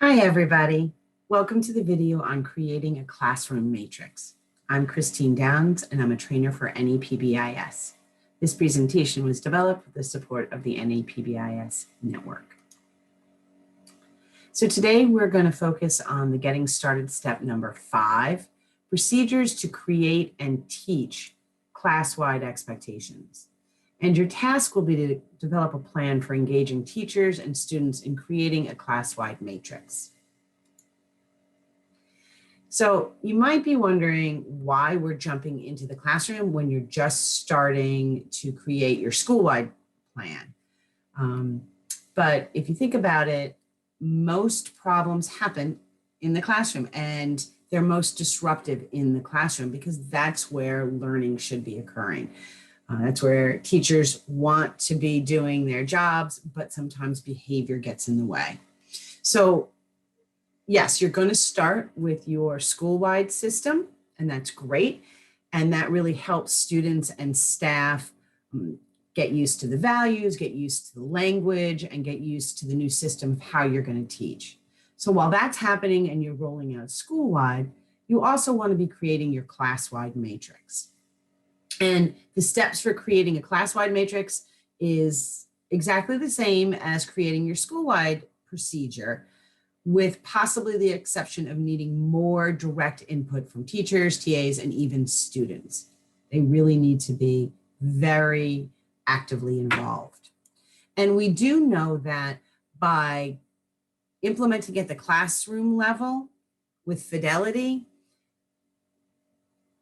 Hi, everybody. Welcome to the video on creating a classroom matrix. I'm Christine Downs, and I'm a trainer for NAPBIS. This presentation was developed with the support of the NAPBIS network. So today we're going to focus on the getting started step number 5, procedures to create and teach class-wide expectations. And your task will be to develop a plan for engaging teachers and students in creating a class-wide matrix. So you might be wondering why we're jumping into the classroom when you're just starting to create your school-wide plan. But if you think about it, most problems happen in the classroom, and they're most disruptive in the classroom because that's where learning should be occurring. That's where teachers want to be doing their jobs, but sometimes behavior gets in the way. So yes, you're going to start with your school-wide system, and that's great. And that really helps students and staff get used to the values, get used to the language, and get used to the new system of how you're going to teach. So while that's happening and you're rolling out school-wide, you also want to be creating your class-wide matrix. And the steps for creating a class-wide matrix is exactly the same as creating your school-wide procedure, with possibly the exception of needing more direct input from teachers, TAs, and even students. They really need to be very actively involved. And we do know that by implementing at the classroom level with fidelity,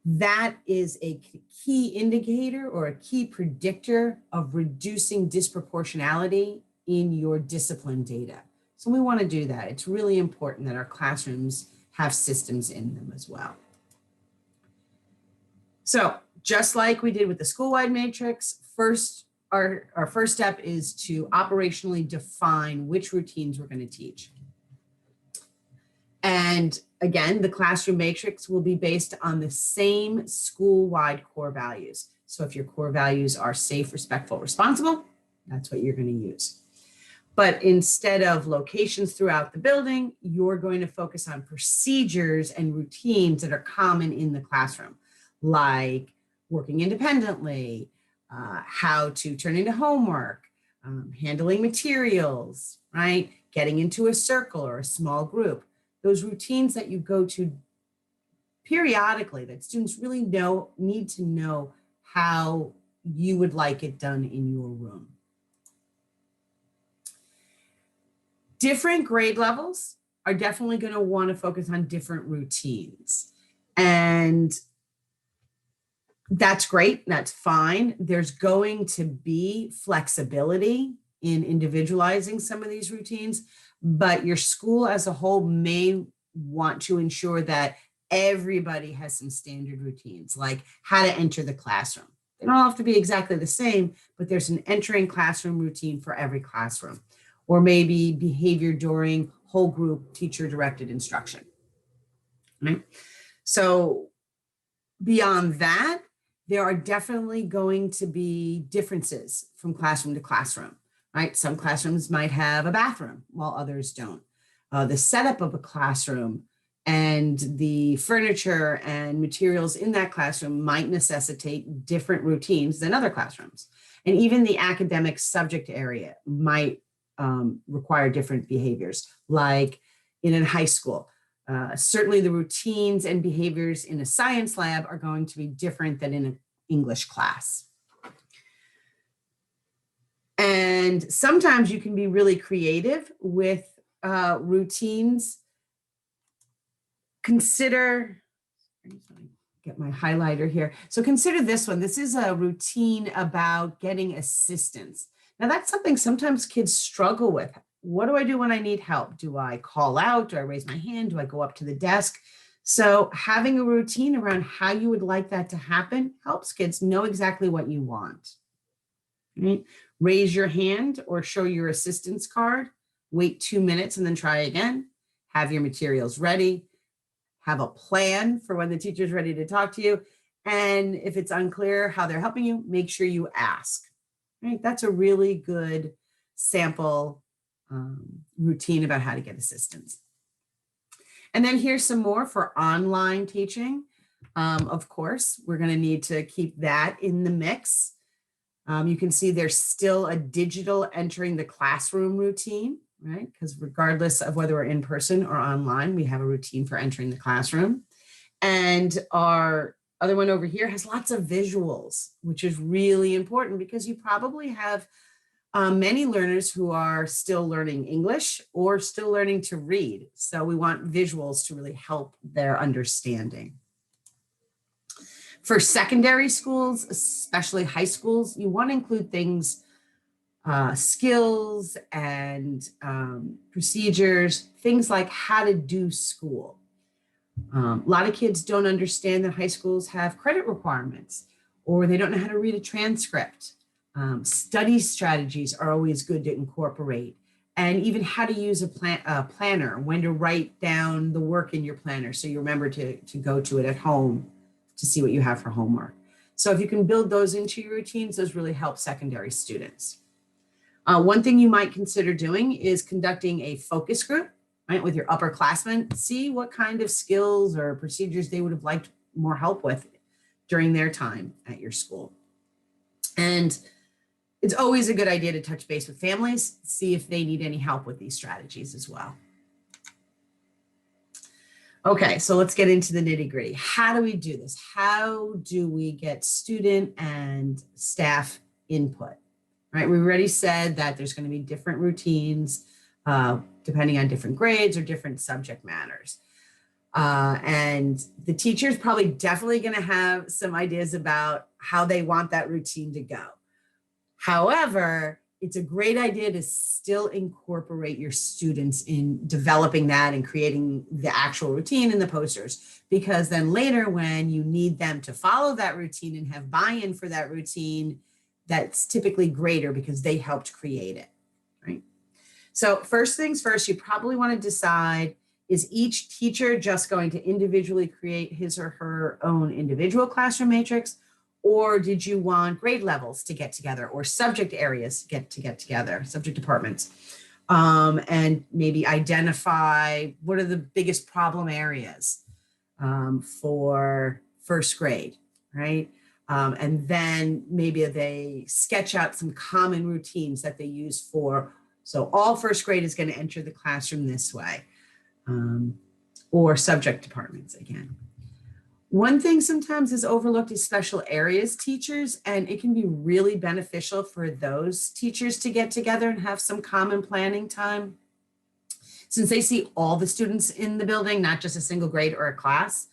that is a key indicator or a key predictor of reducing disproportionality in your discipline data. So we want to do that. It's really important that our classrooms have systems in them as well. So just like we did with the school-wide matrix, our first step is to operationally define which routines we're going to teach. And again, the classroom matrix will be based on the same school-wide core values. So if your core values are safe, respectful, responsible, that's what you're going to use. But instead of locations throughout the building, you're going to focus on procedures and routines that are common in the classroom, like working independently, how to turn into homework, handling materials, right? Getting into a circle or a small group. Those routines that you go to periodically that students really need to know how you would like it done in your room. Different grade levels are definitely going to want to focus on different routines. And that's great. That's fine. There's going to be flexibility in individualizing some of these routines, but your school as a whole may want to ensure that everybody has some standard routines, like how to enter the classroom. They don't have to be exactly the same, but there's an entering classroom routine for every classroom, or maybe behavior during whole group teacher-directed instruction. Right? So beyond that, there are definitely going to be differences from classroom to classroom, right? Some classrooms might have a bathroom while others don't. The setup of a classroom and the furniture and materials in that classroom might necessitate different routines than other classrooms. And even the academic subject area might require different behaviors, like in a high school. Certainly the routines and behaviors in a science lab are going to be different than in an English class. And sometimes you can be really creative with routines. Consider, get my highlighter here. So consider this one. This is a routine about getting assistance. Now that's something sometimes kids struggle with. What do I do when I need help? Do I call out? Do I raise my hand? Do I go up to the desk? So having a routine around how you would like that to happen helps kids know exactly what you want. Right? Raise your hand or show your assistance card, wait 2 minutes and then try again. Have your materials ready. Have a plan for when the teacher's ready to talk to you. And if it's unclear how they're helping you, make sure you ask. Right? That's a really good sample routine about how to get assistance. And then here's some more for online teaching. Of course, we're going to need to keep that in the mix. You can see there's still a digital entering the classroom routine, right? Because regardless of whether we're in person or online, we have a routine for entering the classroom. And our other one over here has lots of visuals, which is really important because you probably have many learners who are still learning English or still learning to read. So we want visuals to really help their understanding. For secondary schools, especially high schools, you want to include things, skills and procedures, things like how to do school. A lot of kids don't understand that high schools have credit requirements, or they don't know how to read a transcript. Study strategies are always good to incorporate, and even how to use a planner, when to write down the work in your planner so you remember to go to it at home to see what you have for homework. So if you can build those into your routines, those really help secondary students. One thing you might consider doing is conducting a focus group, right, with your upperclassmen. See what kind of skills or procedures they would have liked more help with during their time at your school. And it's always a good idea to touch base with families, see if they need any help with these strategies as well. Okay, so let's get into the nitty-gritty. How do we do this? How do we get student and staff input? Right, we already said that there's going to be different routines depending on different grades or different subject matters. And the teacher's probably definitely going to have some ideas about how they want that routine to go. However, it's a great idea to still incorporate your students in developing that and creating the actual routine in the posters, because then later when you need them to follow that routine and have buy-in for that routine, that's typically greater because they helped create it, right? So first things first, you probably want to decide, is each teacher just going to individually create his or her own individual classroom matrix? Or did you want grade levels to get together or subject areas to get together, subject departments, and maybe identify what are the biggest problem areas for first grade, right? And then maybe they sketch out some common routines that they use for, so all first grade is going to enter the classroom this way, or subject departments again. One thing sometimes is overlooked is special areas teachers, and it can be really beneficial for those teachers to get together and have some common planning time. Since they see all the students in the building, not just a single grade or a class.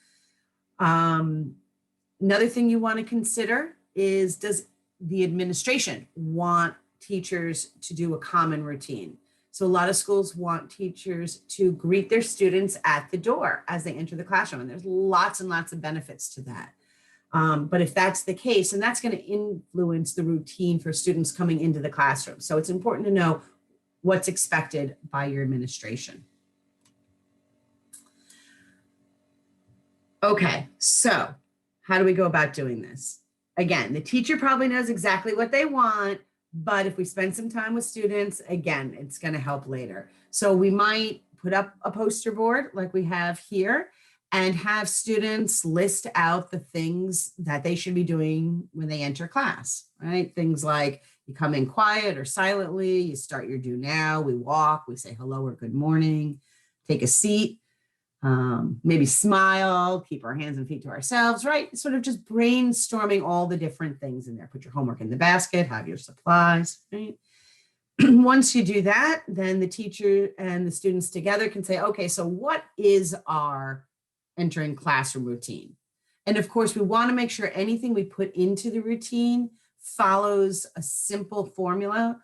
Another thing you want to consider is, does the administration want teachers to do a common routine? So a lot of schools want teachers to greet their students at the door as they enter the classroom. And there's lots and lots of benefits to that. But if that's the case, and that's going to influence the routine for students coming into the classroom. So it's important to know what's expected by your administration. Okay, so how do we go about doing this? Again, the teacher probably knows exactly what they want, but if we spend some time with students, again, it's going to help later. So we might put up a poster board like we have here and have students list out the things that they should be doing when they enter class, right? Things like you come in quiet or silently, you start your do now, we walk, we say hello or good morning, take a seat, maybe smile, keep our hands and feet to ourselves, right? Sort of just brainstorming all the different things in there. Put your homework in the basket, have your supplies, right? Once you do that, then the teacher and the students together can say, okay, so what is our entering classroom routine? And of course, we want to make sure anything we put into the routine follows a simple formula.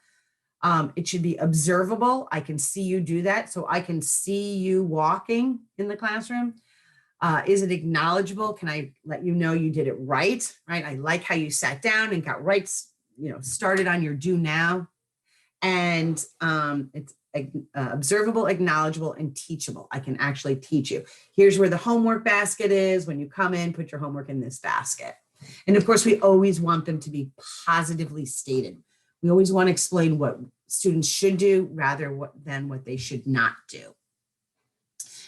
It should be observable. I can see you do that. So I can see you walking in the classroom. Is it acknowledgeable? Can I let you know you did it right? Right. I like how you sat down and got right, started on your do now. And it's observable, acknowledgeable, and teachable. I can actually teach you. Here's where the homework basket is. When you come in, put your homework in this basket. And of course, we always want them to be positively stated. We always want to explain what students should do rather than what they should not do.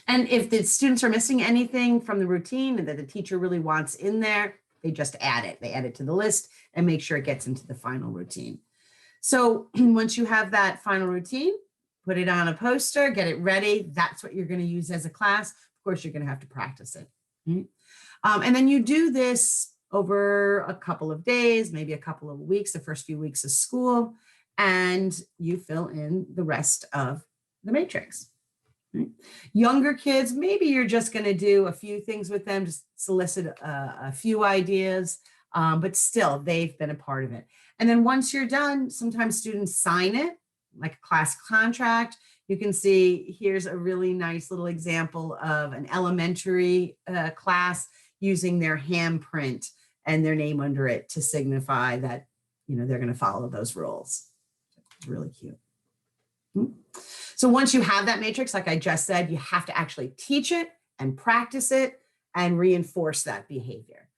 And if the students are missing anything from the routine that the teacher really wants in there, they just add it. They add it to the list and make sure it gets into the final routine. So once you have that final routine, put it on a poster, get it ready. That's what you're going to use as a class. Of course, you're going to have to practice it. Right? And then you do this over a couple of days, maybe a couple of weeks, the first few weeks of school, and you fill in the rest of the matrix. Right? Younger kids, maybe you're just going to do a few things with them, just solicit a few ideas, but still they've been a part of it. And then once you're done, sometimes students sign it like a class contract. You can see here's a really nice little example of an elementary class using their handprint and their name under it to signify that, you know, they're going to follow those rules. It's really cute. So once you have that matrix, like I just said, you have to actually teach it and practice it and reinforce that behavior.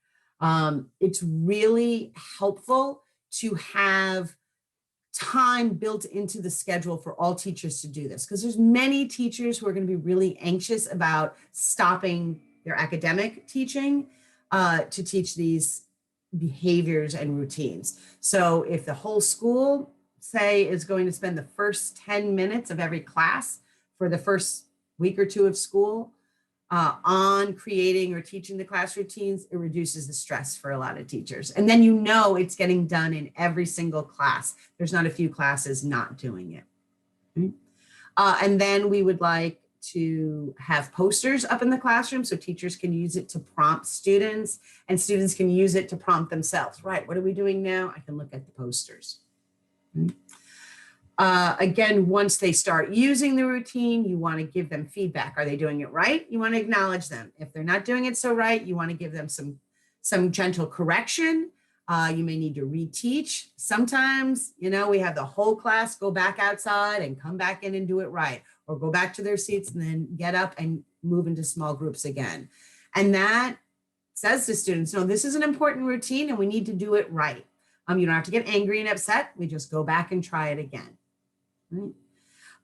It's really helpful to have time built into the schedule for all teachers to do this, because there's many teachers who are going to be really anxious about stopping their academic teaching to teach these behaviors and routines. So if the whole school, say, is going to spend the first 10 minutes of every class for the first week or two of school on creating or teaching the class routines, it reduces the stress for a lot of teachers. And then you know it's getting done in every single class. There's not a few classes not doing it. And then we would like to have posters up in the classroom so teachers can use it to prompt students, and students can use it to prompt themselves. Right, what are we doing now? I can look at the posters. Again, once they start using the routine, you want to give them feedback. Are they doing it right? You want to acknowledge them. If they're not doing it so right, you want to give them some gentle correction. You may need to reteach. Sometimes, you know, we have the whole class go back outside and come back in and do it right, or go back to their seats and then get up and move into small groups again. And that says to students, no, this is an important routine and we need to do it right. You don't have to get angry and upset. We just go back and try it again. Right?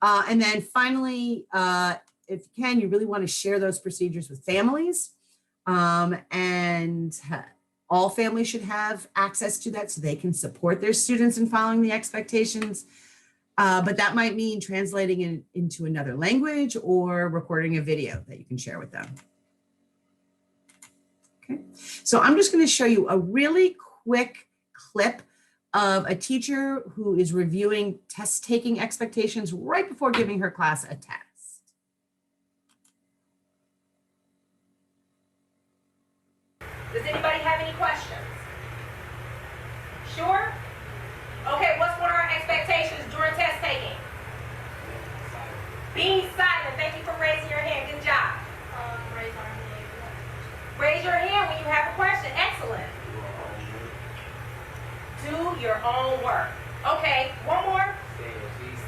And then finally, if you can, you really want to share those procedures with families. And all families should have access to that so they can support their students in following the expectations. But that might mean translating it into another language or recording a video that you can share with them. Okay, so I'm just going to show you a really quick clip of a teacher who is reviewing test taking expectations right before giving her class a test. Does anybody have any questions? Sure? Okay, what are our expectations during test taking? Being silent. Thank you for raising your hand. Good job. Raise your hand when you have a question. Excellent. Do your own work. Okay, one more.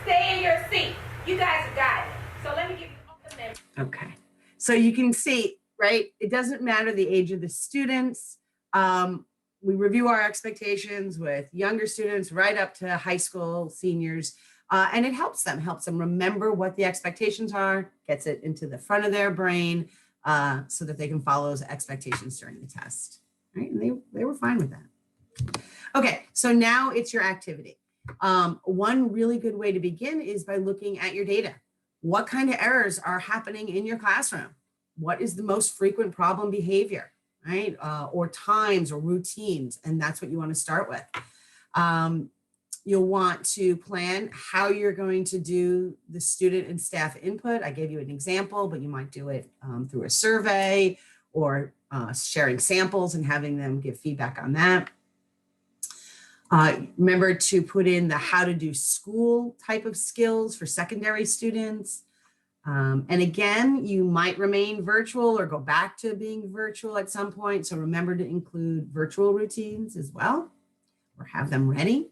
Stay in your seat. You guys have got it. So let me give you. Okay, so you can see, right? It doesn't matter the age of the students. We review our expectations with younger students right up to high school seniors, and it helps them remember what the expectations are, gets it into the front of their brain so that they can follow those expectations during the test. Right? And they were fine with that. Okay, so now it's your activity. One really good way to begin is by looking at your data. What kind of errors are happening in your classroom? What is the most frequent problem behavior, right? Or times or routines, and that's what you want to start with. You'll want to plan how you're going to do the student and staff input. I gave you an example, but you might do it through a survey or sharing samples and having them give feedback on that. Remember to put in the how to do school type of skills for secondary students. And again, you might remain virtual or go back to being virtual at some point. So remember to include virtual routines as well, or have them ready.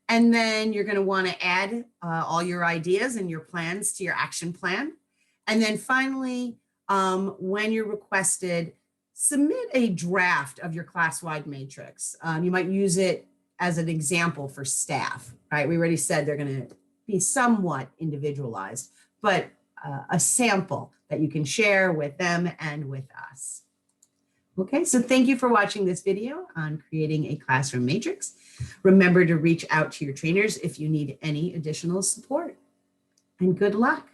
And then you're going to want to add all your ideas and your plans to your action plan. And then finally, when you're requested, submit a draft of your class-wide matrix. You might use it as an example for staff, right? We already said they're going to be somewhat individualized, but a sample that you can share with them and with us. Okay, so thank you for watching this video on creating a classroom matrix. Remember to reach out to your trainers if you need any additional support, and good luck.